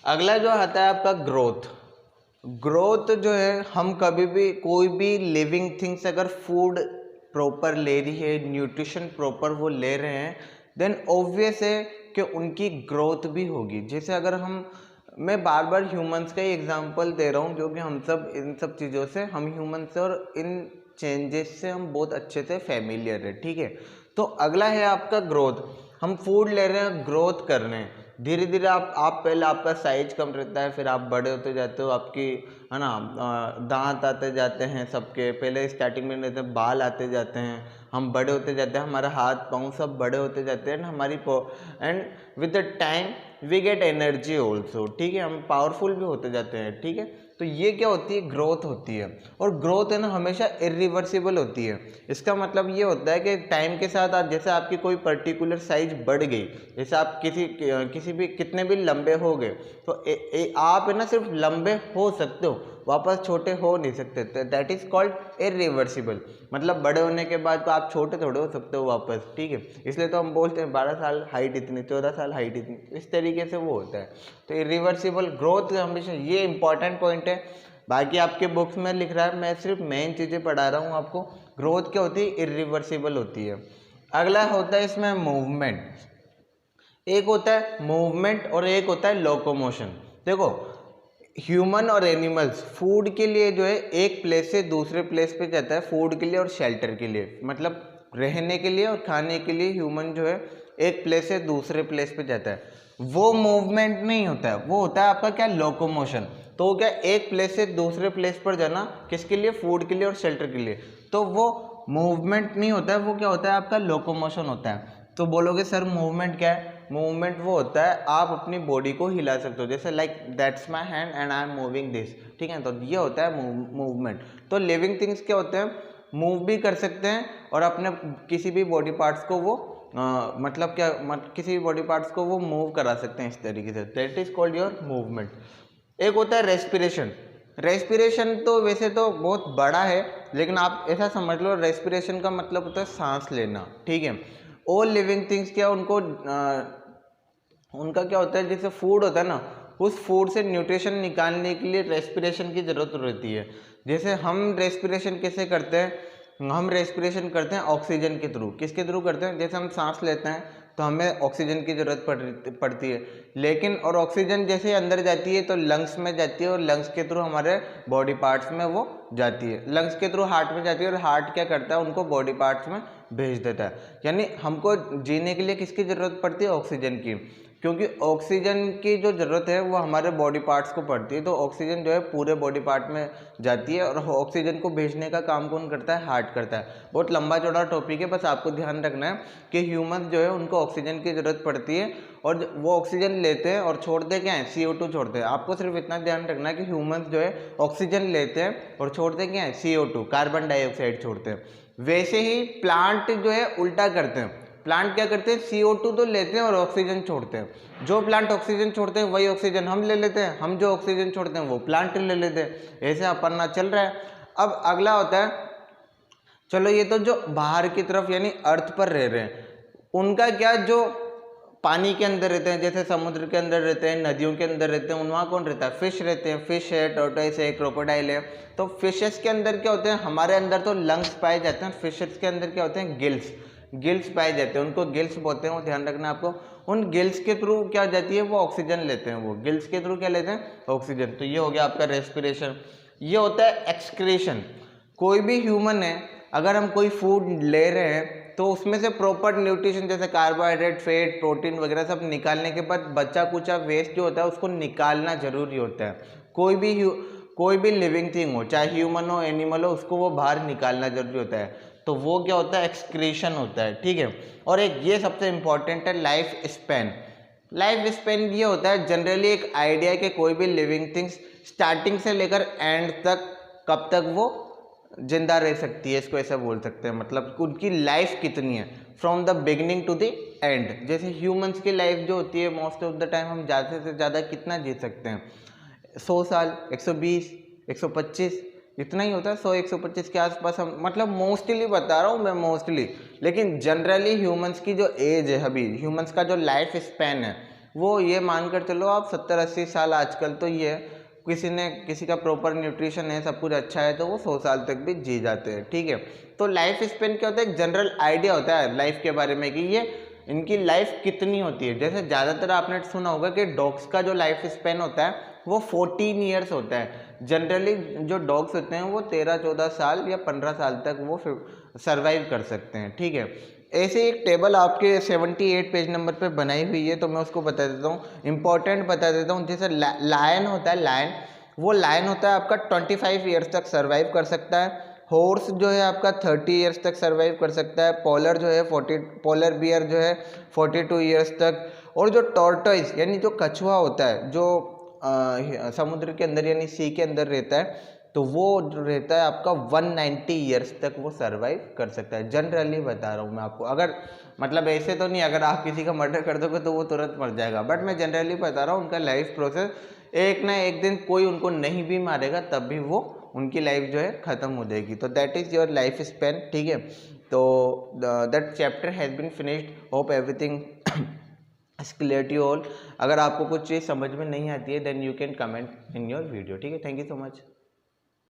अगला जो आता है आपका ग्रोथ। ग्रोथ जो है, हम कभी भी कोई भी लिविंग थिंग्स अगर फूड प्रॉपर ले रही है, न्यूट्रिशन प्रॉपर वो ले रहे हैं, देन ऑब्वियस है कि उनकी ग्रोथ भी होगी। जैसे अगर मैं बार बार ह्यूमंस का ही एग्जांपल दे रहा हूँ, जो कि हम सब इन सब चीज़ों से, हम ह्यूमंस से और इन चेंजेस से हम बहुत अच्छे से फैमिलियर है, ठीक है। तो अगला है आपका ग्रोथ। हम फूड ले रहे हैं, ग्रोथ कर रहे हैं, धीरे धीरे आप पहले आपका साइज कम रहता है, फिर आप बड़े होते जाते हो, आपकी है ना दांत आते जाते हैं सबके, पहले स्टार्टिंग में रहते हैं, बाल आते जाते हैं, हम बड़े होते जाते हैं, हमारा हाथ पाँव सब बड़े होते जाते हैं, हमारी and with the time we get energy also, ठीक है, हम पावरफुल भी होते जाते हैं, ठीक है। तो ये क्या होती है, ग्रोथ होती है। और ग्रोथ है ना हमेशा इरिवर्सिबल होती है। इसका मतलब ये होता है कि टाइम के साथ आप, जैसे आपकी कोई पर्टिकुलर साइज बढ़ गई, जैसे आप किसी भी कितने भी लंबे हो गए, तो आप है ना सिर्फ लंबे हो सकते हो, वापस छोटे हो नहीं सकते। That is called irreversible. मतलब बड़े होने के बाद तो आप छोटे थोड़े हो सकते हो वापस, ठीक है। इसलिए तो हम बोलते हैं 12 साल हाइट इतनी, 14 साल हाइट इतनी, इस तरीके से वो होता है। तो इरिवर्सिबल ग्रोथ हमेशा, ये इंपॉर्टेंट पॉइंट है। बाकी आपके बुक्स में लिख रहा है, मैं सिर्फ मेन चीज़ें पढ़ा रहा हूँ आपको। ग्रोथ क्या होती है, इरिवर्सिबल होती है। अगला होता है इसमें मूवमेंट। एक होता है मूवमेंट और एक होता है लोकोमोशन। देखो, ह्यूमन और एनिमल्स फूड के लिए जो है एक प्लेस से दूसरे प्लेस पे जाता है, फूड के लिए और शेल्टर के लिए, मतलब रहने के लिए और खाने के लिए ह्यूमन जो है एक प्लेस से दूसरे प्लेस पे जाता है। वो मूवमेंट नहीं होता है, वो होता है आपका क्या, लोकोमोशन। तो वो क्या, एक प्लेस से दूसरे प्लेस पर जाना, किसके लिए, फूड के लिए और शेल्टर के लिए। तो वो मूवमेंट नहीं होता है, वो क्या होता है, आपका लोकोमोशन होता है। तो बोलोगे सर मूवमेंट क्या है? मूवमेंट वो होता है आप अपनी बॉडी को हिला सकते हो, जैसे like that's my hand and I am moving this, ठीक है। तो ये होता है मूवमेंट। तो लिविंग थिंग्स क्या होते हैं, मूव भी कर सकते हैं और अपने किसी भी बॉडी पार्ट्स को वो मतलब क्या किसी भी बॉडी पार्ट्स को वो मूव करा सकते हैं इस तरीके से। That is called your movement. एक होता है रेस्पिरेशन। रेस्पिरेशन तो वैसे तो बहुत बड़ा है, लेकिन आप ऐसा समझ लो, रेस्पिरेशन का मतलब होता है सांस लेना, ठीक है। ऑल लिविंग थिंग्स क्या, उनका क्या होता है, जैसे फूड होता है ना, उस फूड से न्यूट्रिशन निकालने के लिए रेस्पिरेशन की ज़रूरत रहती है। जैसे हम रेस्पिरेशन कैसे करते हैं, हम रेस्पिरेशन करते हैं ऑक्सीजन के थ्रू। किसके थ्रू करते हैं, जैसे हम सांस लेते हैं तो हमें ऑक्सीजन की ज़रूरत पड़ती है, लेकिन और ऑक्सीजन जैसे अंदर जाती है तो लंग्स में जाती है, और लंग्स के थ्रू हमारे बॉडी पार्ट्स में वो जाती है, लंग्स के थ्रू हार्ट में जाती है, और हार्ट क्या करता है, उनको बॉडी पार्ट्स में भेज देता है। यानी हमको जीने के लिए किसकी ज़रूरत पड़ती है, ऑक्सीजन की। क्योंकि ऑक्सीजन की जो ज़रूरत है वो हमारे बॉडी पार्ट्स को पड़ती है, तो ऑक्सीजन जो है पूरे बॉडी पार्ट में जाती है, और ऑक्सीजन को भेजने का काम कौन करता है, हार्ट करता है। बहुत लंबा चौड़ा टॉपिक है, बस आपको ध्यान रखना है कि ह्यूमन जो है उनको ऑक्सीजन की ज़रूरत पड़ती है, और वो ऑक्सीजन लेते हैं और छोड़ते क्या है, CO2 छोड़ते हैं। आपको सिर्फ इतना ध्यान रखना है कि ह्यूमन जो है ऑक्सीजन लेते हैं और छोड़ते क्या है, CO2 कार्बन डाइऑक्साइड छोड़ते हैं। वैसे ही प्लांट जो है उल्टा करते हैं। प्लांट क्या करते हैं, CO2 तो लेते हैं और ऑक्सीजन छोड़ते हैं। जो प्लांट ऑक्सीजन छोड़ते हैं वही ऑक्सीजन हम ले लेते हैं, हम जो ऑक्सीजन छोड़ते हैं वो प्लांट ले लेते हैं। ऐसे अपना चल रहा है। अब अगला होता है, चलो ये तो जो बाहर की तरफ यानी अर्थ पर रह रहे हैं, उनका क्या, जो पानी के अंदर रहते हैं, जैसे समुद्र के अंदर रहते हैं, नदियों के अंदर रहते हैं, वहाँ कौन रहता है, फिश रहते हैं। फिश है, टोर्टोइस है, क्रोकोडाइल है। तो फिशेस के अंदर क्या होते हैं, हमारे अंदर तो लंग्स पाए जाते हैं, फिशेस के अंदर क्या होते हैं, गिल्स पाए जाते हैं, उनको गिल्स बोलते हैं, वो ध्यान रखना आपको। उन गिल्स के थ्रू क्या हो जाती है, वो ऑक्सीजन लेते हैं, वो गिल्स के थ्रू क्या लेते हैं, ऑक्सीजन। तो ये हो गया आपका रेस्पिरेशन। ये होता है एक्सक्रीशन। कोई भी ह्यूमन है, अगर हम कोई फूड ले रहे हैं तो उसमें से प्रॉपर न्यूट्रिशन जैसे कार्बोहाइड्रेट, फैट, प्रोटीन वगैरह सब निकालने के बाद बचा कुचा वेस्ट जो होता है उसको निकालना जरूरी होता है। कोई भी लिविंग थिंग हो, चाहे ह्यूमन हो, एनिमल हो, उसको वो बाहर निकालना जरूरी होता है। तो वो क्या होता है, एक्सक्रीशन होता है, ठीक है। और एक ये सबसे इंपॉर्टेंट है, लाइफ स्पैन। लाइफ स्पैन ये होता है जनरली एक आइडिया कि कोई भी लिविंग थिंग्स स्टार्टिंग से लेकर एंड तक कब तक वो जिंदा रह सकती है, इसको ऐसा बोल सकते हैं। मतलब उनकी लाइफ कितनी है from the beginning to the end. जैसे ह्यूमंस की लाइफ जो होती है मोस्ट ऑफ द टाइम हम ज़्यादा से ज़्यादा कितना जी सकते हैं, 100 साल, 120, 125, इतना ही होता है, 100-125 के आसपास हम, मतलब मोस्टली बता रहा हूँ मैं, मोस्टली। लेकिन जनरली ह्यूमंस की जो एज है, अभी ह्यूमंस का जो लाइफ स्पैन है वो ये मानकर चलो आप 70-80 साल। आजकल तो ये किसी का प्रॉपर न्यूट्रिशन है, सब कुछ अच्छा है, तो वो 100 साल तक भी जी जाते हैं, ठीक है। तो लाइफ स्पेन क्या होता है, एक जनरल आइडिया होता है लाइफ के बारे में कि ये इनकी लाइफ कितनी होती है। जैसे ज़्यादातर आपने सुना होगा कि डॉग्स का जो लाइफ स्पेन होता है वो 14 ईयर्स होता है। जनरली जो डॉग्स होते हैं वो 13-14 साल या 15 साल तक वो सर्वाइव कर सकते हैं, ठीक है। ऐसे एक टेबल आपके 78 पेज नंबर पे बनाई हुई है, तो मैं उसको बता देता हूँ, इंपॉर्टेंट बता देता हूँ। जैसे लायन होता है, लायन होता है आपका 25 ईयर्स तक सर्वाइव कर सकता है। हॉर्स जो है आपका 30 ईयर्स तक सर्वाइव कर सकता है। पोलर बियर जो है 42 ईयर्स तक। और जो टॉर्टोइस यानी जो कछुआ होता है, जो समुद्र के अंदर यानी सी के अंदर रहता है, तो वो जो रहता है आपका 190 ईयर्स तक वो सर्वाइव कर सकता है। जनरली बता रहा हूँ मैं आपको, अगर मतलब ऐसे तो नहीं, अगर आप किसी का मर्डर कर दोगे तो वो तुरंत मर जाएगा, बट मैं जनरली बता रहा हूँ उनका लाइफ प्रोसेस, एक ना एक दिन कोई उनको नहीं भी मारेगा तब भी वो उनकी लाइफ जो है ख़त्म हो जाएगी। तो that is your life span, ठीक है। तो that chapter has been finished, hope everything is clear to all. अगर आपको कुछ चीज़ समझ में नहीं आती है then you can comment in your video, ठीक है। Thank you so much.